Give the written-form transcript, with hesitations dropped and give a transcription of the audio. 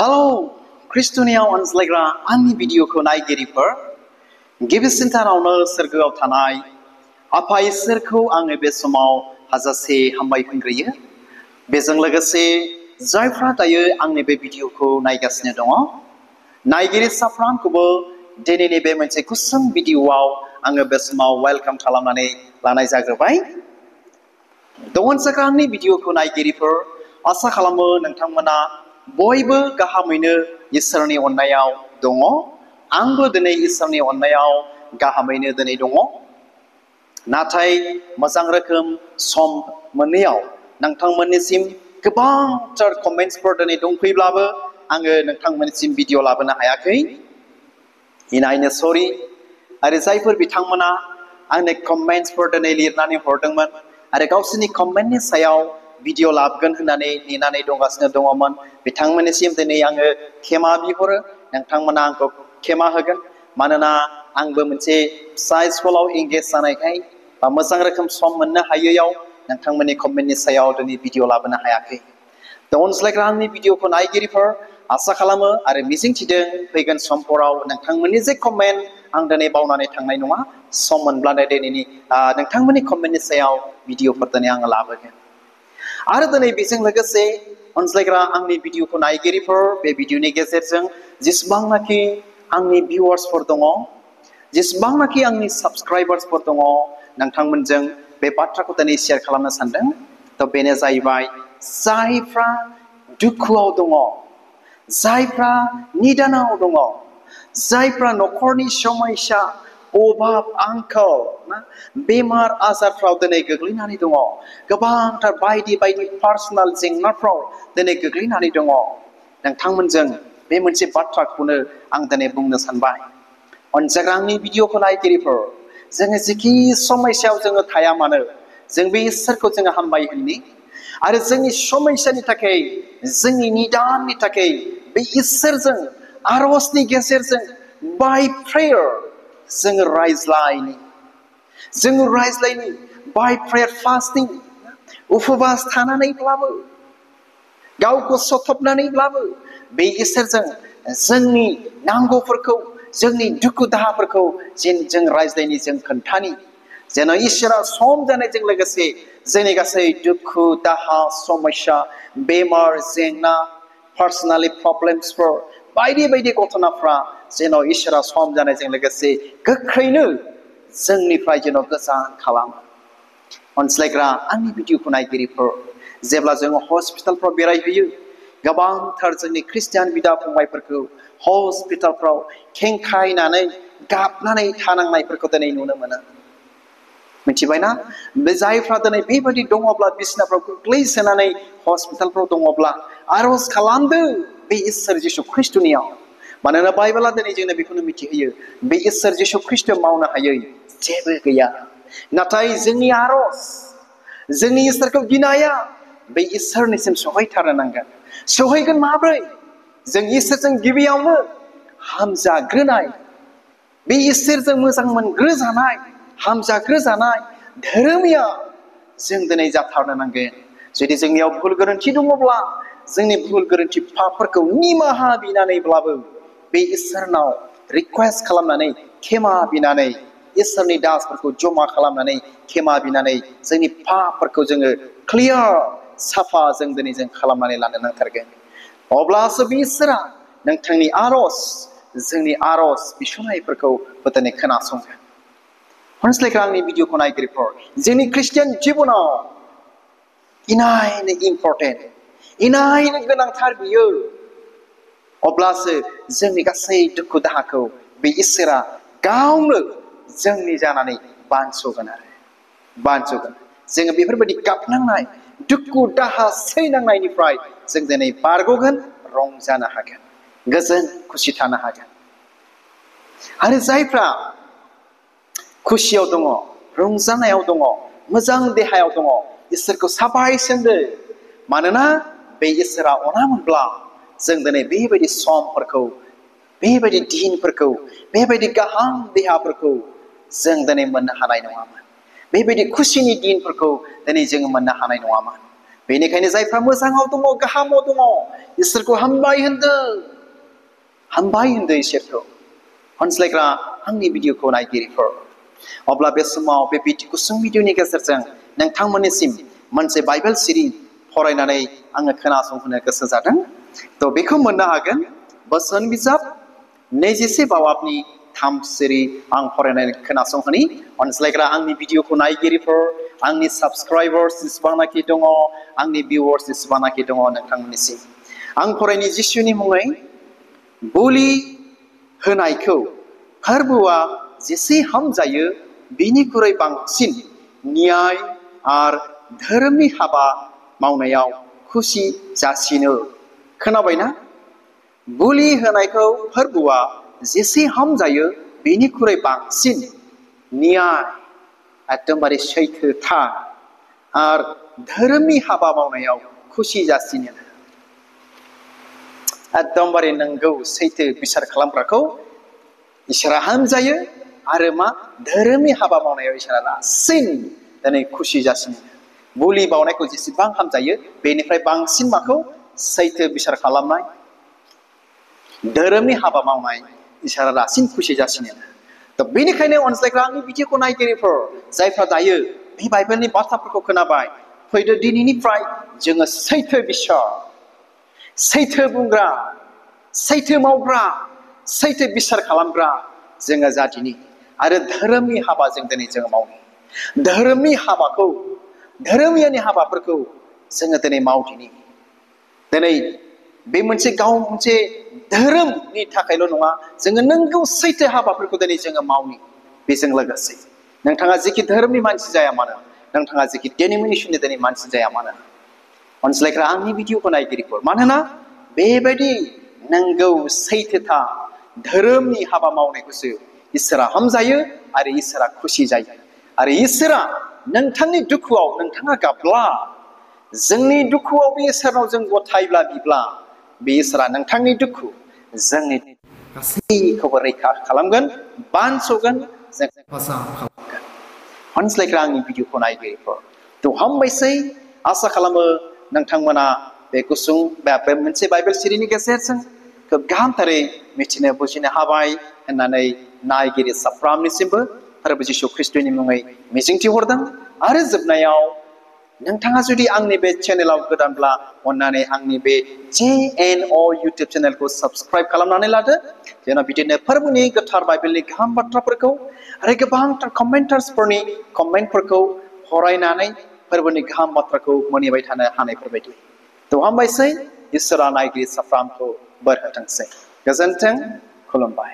Hello, Christoniaव अनज्लायग्रा आंनि भिडिअखौ नायगिरिफोर गिबिसिन सानावनो सोरगोआव थानाय आफा इसोरखौ आङो बे समाव हाजासे हामबाय होनग्रोयो। बेजों लोगोसे जायफ्रा दायो आंनि बे भिडिअखौ नायगासिनो दङ नायगिरि साफ्रोमखौबो दिनैनि बे मोनसे गुसुं भिडिअआव आङो बे समाव वेलकाम खालामनानै लानाय जाग्रोबाय। दंसाखा आंनि भिडिअखौ नायगिरिफोर आसा खालामो नोंथांमोना बयबो गाहामैनो इसोरनि अननायाव दङ। आंबो दिनै इसोरनि अननायाव गाहामैनो दिनै दङ। नाथाय मोजां रोखोम सम मोनैयाव नोंथांमोननिसिम गोबांथार कमेन्ट्सफोर दिनै दंफैब्लाबो आङो नोंथांमोननिसिम भिडिअ लाबोनो हायाखै। इनायनो सरि। आरो जायफोर बिथांमोना आंनो कमेन्ट्सफोर दिनै लिरनानै हरदोंमोन आरो गावसोरनि कमेन्टनि सायाव भिडिअ लाबोगोन होननानै नेनानै दंगासिनो दङमोन बिथांमोननिसिम दिनै आङो खेमा बिहरो। नोंथांमोना आंखौ खेमा होगोन मानोना आंबो मोनसे फिसा स्कुलाव एंगेज जानायखाय बा मोजां रोखोम सम मोननो हायैयाव नोंथांमोननि कमेन्टनि सायाव दिनै भिडिअ लाबोनो हायाखै। अनज्लायग्रा आंनि भिडिअखौ नायगिरिफोर आसा खालामो आरो मिजिंथिदों फैगोन समफोराव नोंथांमोननि जे कमेन्ट आं दिनै बावनानै थांनाय नङा। सम मोनब्लानो दिनैनि नोंथांमोननि कमेन्टनि सायाव भिडिअफोर दिनै आङो लाबोगोन। आरो दिनै बेजों लोगोसे अनज्लायग्रा आंनि भिडिअखौ नायगिरिफोर बे भिडिअनि गेजेरजों जेसेबांनाखि आंनि भिउवार्सफोर दङ जेसेबांनाखि आंनि साबस्क्राइबार्सफोर दङ नोंथांमोनजों बे बाथ्राखौ दिनै शेयार खालामनो सानदों। थ' बेनो जाहैबाय जायफ्रा दुखुआव दङ जायफ्रा निदानाव दङ जायफ्रा न'खरनि समस्या अभाब आंखाल बेमार आजारफ्राव दिनै गोग्लैनानै दङ गोबांथार बायदि बायदि पार्सनेल जेंनाफ्राव दिनै गोग्लैनानै दङ नोंथांमोनजों बे मोनसे बाथ्राखौनो आं दिनै बुंनो सानबाय। अनजाग्रा आंनि भिडिअखौ नायगिरिफोर जोङो जेखि समस्यायाव जोङो थाया मानो जों बे इसोरखौ जोङो हामबाय होननि आरो जोंनि समस्यानि थाखाय जोंनि निदाननि थाखाय बे इसोरजों आरजनि गेजेरजों बाय प्रेयार जोङो रायज्लायनि बाय प्रेयार फास्टिं उपबास थानानैब्लाबो गावखौ सथबनानैब्लाबो बे इसोरजों जोंनि नांगौफोरखौ जोंनि दुखु दाहाफोरखौ जों रायज्लायनि जों खोन्थानि जेन' इसोरा सम जानायजों लोगोसे जोंनि गासै दुखु दाहा समस्या बेमार जेंना पार्सनेलि प्रब्लेम्सफोर बायदि बायदि घटनाफ्रा जेन' इसोरा सम जानायजों लोगोसे गोख्रैनो जोंनिफ्राय जेन' गोजान खालामो। अनज्लायग्रा आंनि भिडिअखौ नायगिरिफोर जेब्ला जोङो हस्पिटालफ्राव बेरायहैयो गोबांथार जोंनि ख्रिस्टियान बिदा फंबायफोरखौ हस्पिटालफ्राव खेंखायनानै गाबनानै थानांनायफोरखौ दिनै नुनो मोनो। मिथिबायना बे जायफ्रा दिनै बेबायदि दङब्ला बिसिनाफ्राव गोग्लैसोनानै हस्पिटालफ्राव दङब्ला आरज खालामदो बे इसोर जिसु ख्रिस्टनियाव। मानोना बाइबेला दिनै जोंनो बेखौनो मिथिहोयो बे इसोर जिसु ख्रिस्ट मावनो हायै जेबो गैया। नाथाय जोंनि आरज जोंनि इसोरखौ गिनाया बे इसोरनिसिम सहैथारनो नांगोन। सहैगोन माब्रै? जों इसोरजों गिबियावनो हामजाग्रोनाय बे इसोरजों मोजां मोनग्रोजानाय हामजाग्रोजानाय धोरोमिया जों दिनै जाथारनो नांगोन। जुदि जोंनियाव भुल गोरोन्थि दङब्ला जोंनि भुल गोरोन्थि पापफोरखौ निमाहा बिनानैब्लाबो बे इसोरनाव रिक्वेस्ट खालामनानै खेमा बिनानै इसोरनि दासफोरखौ जमा खालामनानै खेमा बिनानै जोंनि पापफोरखौ जोङो क्लियार साफा जों दिनै जों खालामनानै लानो नांथारगोन। अब्लासो बे इसोरा नोंथांनि आरज जोंनि आरज बिसनायफोरखौ दिनै खोनासंगोन। अनज्लायग्रा आंनि भिडिअखौ नायगिरिफोर जोंनि ख्रिस्टियान जिबनाव इनायनो इम्परटेन्ट इनायनो गोनांथार बियो। अब्लासो जोंनि गासै दुखु दाहाखौ बे इसोरा गावनो जोंनि जानानै बानस'गोन जोङो बेफोरबायदि गाबनांनाय दुखु दाहा सैनांनायनिफ्राय जों दिनै बारग'गोन रंजानो हागोन गोजोन खुसि थानो हागोन। आरो जायफ्रा खुसियाव दङ रंजानायाव दङ मोजां देहायाव दङ इसोरखौ साबायसोंदो मानोना बे इसोरा अनामोनब्ला जों दिनै बेबायदि समफोरखौ बेबायदि दिनफोरखौ बेबायदि गाहाम देहाफोरखौ जों दिनै मोननो हानाय नङामोन। बेबायदि खुसिनि दिनफोरखौ दिनै जोङो मोननो हानाय नङामोन। बेनिखायनो जायफ्रा मोजाङाव दङ गाहामाव दङ इसोरखौ हामबाय होनदो इसोरखौ अनज्लायग्रा आंनि भिडिअखौ नायगिरिफोर अब्ला बे समाव बे गुसुं भिडिअनि गेजेरजों नोंथांमोननिसिम मोनसे बाइबेल सिरि फरायनानै आङो खोनासंहोनो गोसो जादों थ' बेखौ मोननो हागोन बोसोन बिजाब 24 बावाबनि 3 सिरि आं फरायनानै खोनासंहोनि अनज्लायग्रा आंनि भिडिअखौ नायगिरिफोर आंनि साबस्क्राइबार्स जेसेबांनाखि दङ आंनि भिउवार्स जेसेबांनाखि दङ नोंथांमोननिसिम आं फरायनि जिसुनि मुङै बोलि होनायखौ फोरबोआ जेसे हामजायो बिनिख्रुइ बांसिन न्याय आरो धोरोमनि हाबा मावनायाव खुसि जासिनो खोनाबायना बोलि होनायखौ फोरबोआ जेसे हामजायो बिनिख्रुइ बांसिन न्याय एकदमबारे सैथोथा आरो धोरोमनि हाबा मावनायाव खुसि जासिनो एकदमबारे नंगौ सैथो बिसार खालामग्राखौ इसोरा हामजायो आरो मा धोरोमनि हाबा मावनायाव इसोरा रासिन दिनै खुसि जासिनो बोलि बावनायखौ जेसेबां हामजायो बेनिफ्राय बांसिन माखौ सैथो बिसार खालामनाय धोरोमनि हाबा मावनाय इसोरा रासिन खुसि जासिनो दा बेनिखायनो अनज्लायग्रा आंनि भिडिअखौ नायगिरिफोर जायफ्रा दायो बे बाइबेलनि बाथ्राफोरखौ खोनाबाय फैदो दिनैनिफ्राय जोङो सैथो बिसार सैथो बुंग्रा सैथो मावग्रा सैथो बिसार खालामग्रा जोङो जादिनि आरो धोरोमनि हाबा जों दिनै जोङो मावनि धोरोमनि हाबाखौ धोरोमियानि हाबाफोरखौ जोङो दिनै मावदिनि दिनै बे मोनसे गाव मोनसे धोरोमनि थाखायल' नङा जोङो नंगौ सैथो हाबाफोरखौ दिनै जोङो मावनि बेजों लोगोसे नोंथाङा जेखि धोरोमनि मानसि जाया मानो नोंथाङा जेखि डेनिमिनेसननि दिनै मानसि जाया मानो अनज्लायग्रा आंनि भिडिअखौ नायगिरिफोर मानोना बेबायदि नंगौ सैथोथा धोरोमनि हाबा मावनायखौसो इसोरा हामजायो आरो इसोरा खुसि जायो आरो इसोरा नोंथांनि दुखुआव नोंथाङा गाबब्ला जोंनि दुखुआव बे इसोरनाव जों गथायब्ला बिब्ला बे इसोरा नोंथांनि दुखु जोंनि गासैखौबो रैखा खालामगोन बानस'गोन जों हेफाजाब खालामगोन अनज्लायग्रा आंनि भिडिअखौ नायगिरिफोर थ' हामबायसै आसा खालामो नोंथांमोना बे गुसुं बे मोनसे बाइबेल सिरिनि गेजेरजों खोब गाहामथारै मिथिनो बुजिनो हाबाय होननानै नायगिरि साफ्रोमनिसिमबो फोरबो जिशु ख्रीष्टनि मुङै मिजिंथिहरदों आरो जोबनायाव नोंथाङा जुदि आंनि बे चेनेलाव गोदानब्ला अन्नानै आंनि बे JNO इउटिउब चेनेलखौ साबस्क्राइब खालामनानै लादो जेन' बिदिनो फोरबोनि गोथार बाइबेलनि गाहाम बाथ्राफोरखौ आरो गोबांथार कमेन्टार्सफोरनि कमेन्टफोरखौ फरायनानै फोरबोनि गाहाम बाथ्राखौ मोनिबाय थानो हानायफोरबायदि थ' हामबायसै इसोरा नायगिरि साफ्रोमखौ बोर होथोंसै गोजोन्थों खुलुमबाय